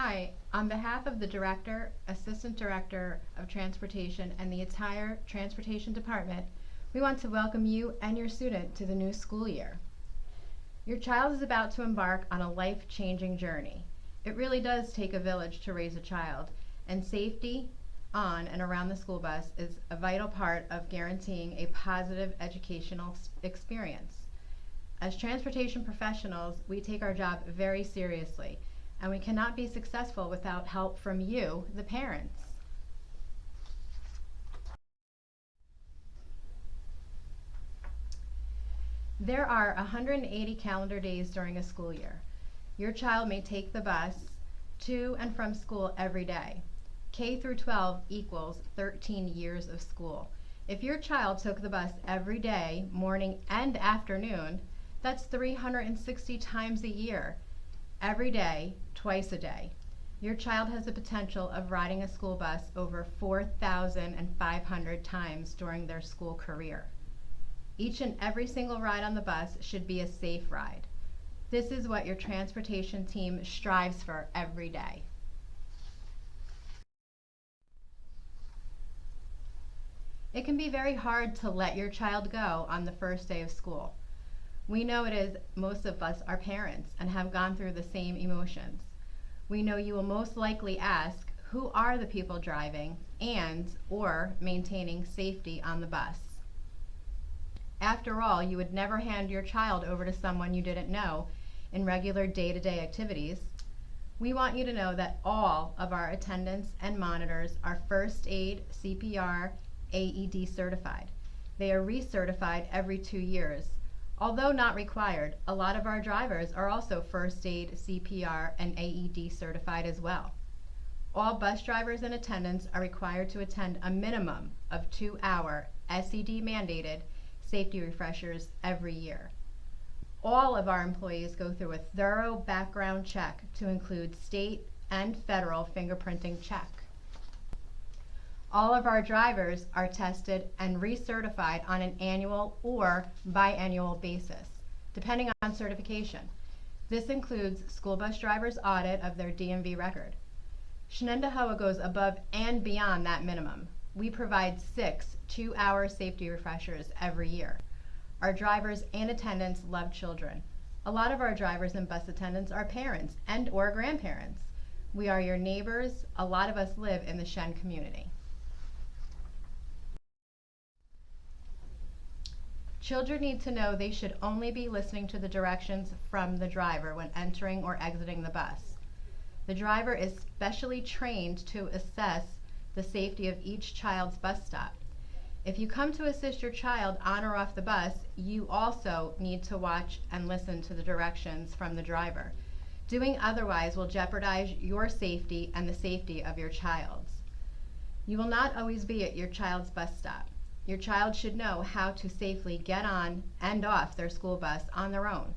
Hi, on behalf of the Director, Assistant Director of Transportation, and the entire Transportation Department, we want to welcome you and your student to the new school year. Your child is about to embark on a life-changing journey. It really does take a village to raise a child, and safety on and around the school bus is a vital part of guaranteeing a positive educational experience. As transportation professionals, we take our job very seriously, and we cannot be successful without help from you, the parents. There are 180 calendar days during a school year. Your child may take the bus to and from school every day. K through 12 equals 13 years of school. If your child took the bus every day, morning and afternoon, that's 360 times a year. Every day, twice a day. Your child has the potential of riding a school bus over 4,500 times during their school career. Each and every single ride on the bus should be a safe ride. This is what your transportation team strives for every day. It can be very hard to let your child go on the first day of school. We know it is. Most of us are parents and have gone through the same emotions. We know you will most likely ask, who are the people driving or maintaining safety on the bus? After all, you would never hand your child over to someone you didn't know in regular day-to-day activities. We want you to know that all of our attendants and monitors are first aid, CPR, AED certified. They are recertified every 2 years. Although not required, a lot of our drivers are also first aid, CPR, and AED certified as well. All bus drivers and attendants are required to attend a minimum of 2-hour SED mandated safety refreshers every year. All of our employees go through a thorough background check to include state and federal fingerprinting check. All of our drivers are tested and recertified on an annual or biannual basis, depending on certification. This includes school bus drivers' audit of their DMV record. Shenendehowa goes above and beyond that minimum. We provide 6 2-hour safety refreshers every year. Our drivers and attendants love children. A lot of our drivers and bus attendants are parents and/or grandparents. We are your neighbors. A lot of us live in the Shen community. Children need to know they should only be listening to the directions from the driver when entering or exiting the bus. The driver is specially trained to assess the safety of each child's bus stop. If you come to assist your child on or off the bus, you also need to watch and listen to the directions from the driver. Doing otherwise will jeopardize your safety and the safety of your child's. You will not always be at your child's bus stop. Your child should know how to safely get on and off their school bus on their own.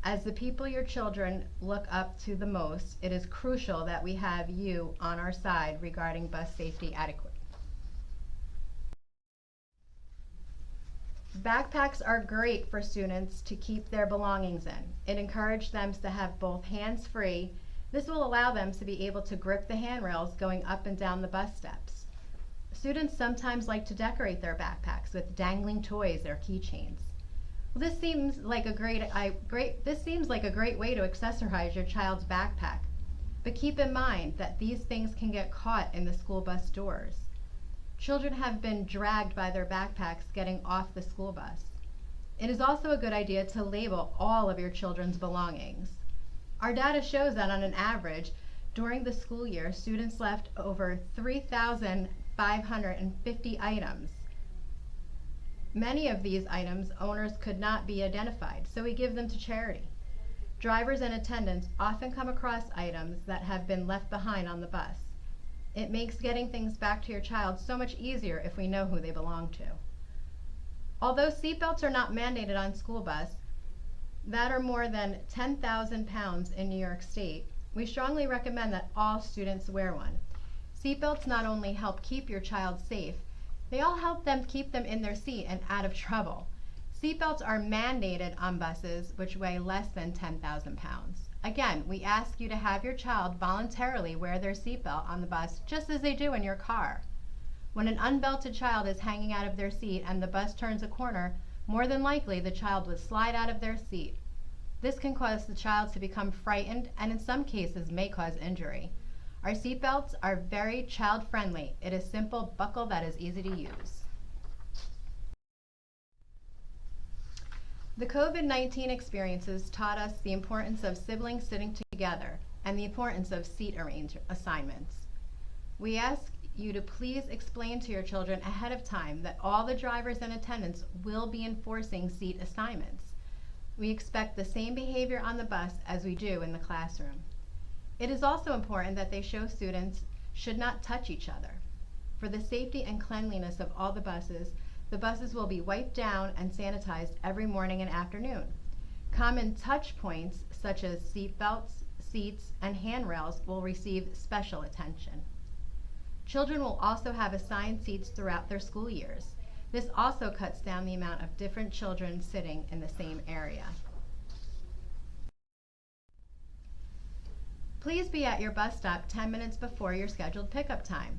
As the people your children look up to the most, it is crucial that we have you on our side regarding bus safety etiquette. Backpacks are great for students to keep their belongings in. It encourages them to have both hands free. This will allow them to be able to grip the handrails going up and down the bus steps. Students sometimes like to decorate their backpacks with dangling toys or keychains. Well, this seems like a great way to accessorize your child's backpack. But keep in mind that these things can get caught in the school bus doors. Children have been dragged by their backpacks getting off the school bus. It is also a good idea to label all of your children's belongings. Our data shows that on an average, during the school year, students left over 3,550 items. Many of these items owners could not be identified, so we give them to charity. Drivers and attendants often come across items that have been left behind on the bus. It makes getting things back to your child so much easier if we know who they belong to. Although seatbelts are not mandated on school bus that are more than 10,000 pounds in New York State, we strongly recommend that all students wear one. Seatbelts not only help keep your child safe, they all help them keep them in their seat and out of trouble. Seatbelts are mandated on buses which weigh less than 10,000 pounds. Again, we ask you to have your child voluntarily wear their seatbelt on the bus just as they do in your car. When an unbelted child is hanging out of their seat and the bus turns a corner, more than likely the child would slide out of their seat. This can cause the child to become frightened and in some cases may cause injury. Our seatbelts are very child-friendly. It is simple buckle that is easy to use. The COVID-19 experiences taught us the importance of siblings sitting together and the importance of seat assignments. We ask you to please explain to your children ahead of time that all the drivers and attendants will be enforcing seat assignments. We expect the same behavior on the bus as we do in the classroom. It is also important that they show students should not touch each other. For the safety and cleanliness of all the buses will be wiped down and sanitized every morning and afternoon. Common touch points such as seat belts, seats, and handrails will receive special attention. Children will also have assigned seats throughout their school years. This also cuts down the amount of different children sitting in the same area. Please be at your bus stop 10 minutes before your scheduled pickup time.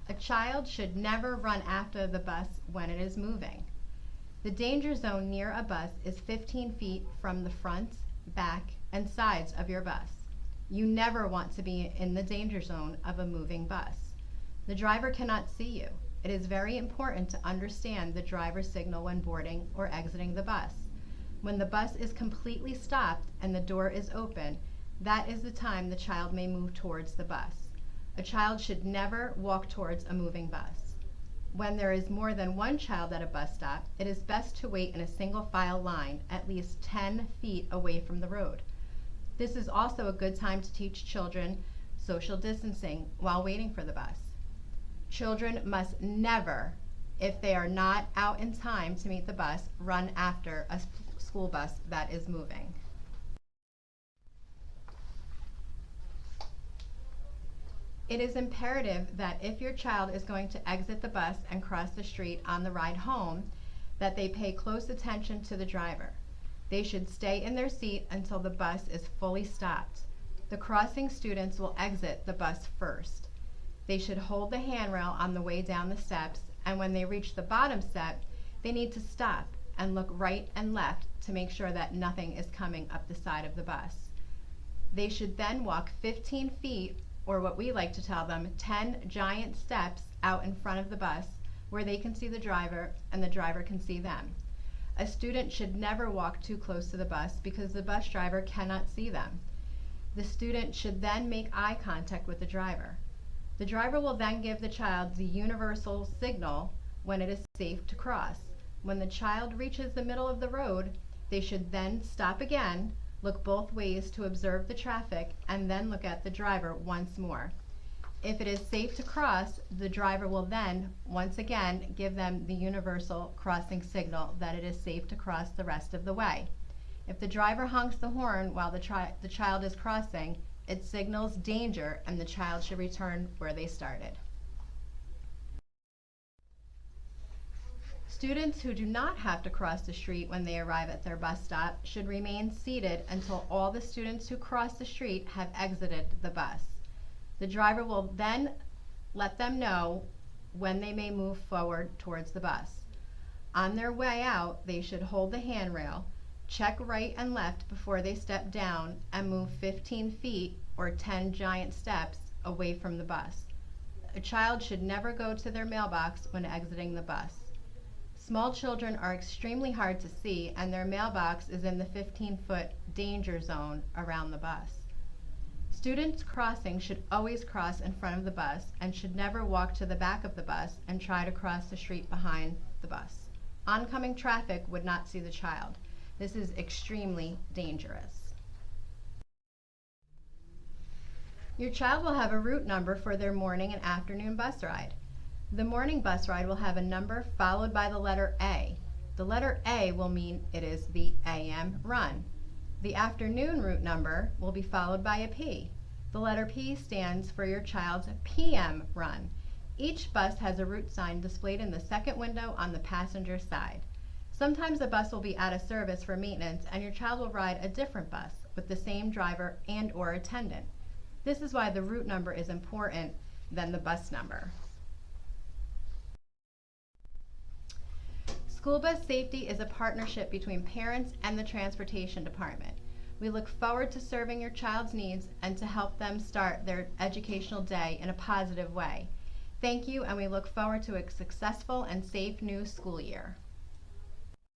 A child should never run after the bus when it is moving. The danger zone near a bus is 15 feet from the front, back, and sides of your bus. You never want to be in the danger zone of a moving bus. The driver cannot see you. It is very important to understand the driver's signal when boarding or exiting the bus. When the bus is completely stopped and the door is open, that is the time the child may move towards the bus. A child should never walk towards a moving bus. When there is more than one child at a bus stop, it is best to wait in a single file line at least 10 feet away from the road. This is also a good time to teach children social distancing while waiting for the bus. Children must never, if they are not out in time to meet the bus, run after a school bus that is moving. It is imperative that if your child is going to exit the bus and cross the street on the ride home, that they pay close attention to the driver. They should stay in their seat until the bus is fully stopped. The crossing students will exit the bus first. They should hold the handrail on the way down the steps, and when they reach the bottom step, they need to stop and look right and left to make sure that nothing is coming up the side of the bus. They should then walk 15 feet, or what we like to tell them, 10 giant steps out in front of the bus where they can see the driver and the driver can see them. A student should never walk too close to the bus because the bus driver cannot see them. The student should then make eye contact with the driver. The driver will then give the child the universal signal when it is safe to cross. When the child reaches the middle of the road, they should then stop again, look both ways to observe the traffic, and then look at the driver once more. If it is safe to cross, the driver will then, once again, give them the universal crossing signal that it is safe to cross the rest of the way. If the driver honks the horn while the child is crossing, it signals danger and the child should return where they started. Students who do not have to cross the street when they arrive at their bus stop should remain seated until all the students who cross the street have exited the bus. The driver will then let them know when they may move forward towards the bus. On their way out, they should hold the handrail, check right and left before they step down, and move 15 feet or 10 giant steps away from the bus. A child should never go to their mailbox when exiting the bus. Small children are extremely hard to see, and their mailbox is in the 15-foot danger zone around the bus. Students crossing should always cross in front of the bus and should never walk to the back of the bus and try to cross the street behind the bus. Oncoming traffic would not see the child. This is extremely dangerous. Your child will have a route number for their morning and afternoon bus ride. The morning bus ride will have a number followed by the letter A. The letter A will mean it is the AM run. The afternoon route number will be followed by a P. The letter P stands for your child's PM run. Each bus has a route sign displayed in the second window on the passenger side. Sometimes a bus will be out of service for maintenance and your child will ride a different bus with the same driver and/or attendant. This is why the route number is important than the bus number. School bus safety is a partnership between parents and the transportation department. We look forward to serving your child's needs and to help them start their educational day in a positive way. Thank you, and we look forward to a successful and safe new school year.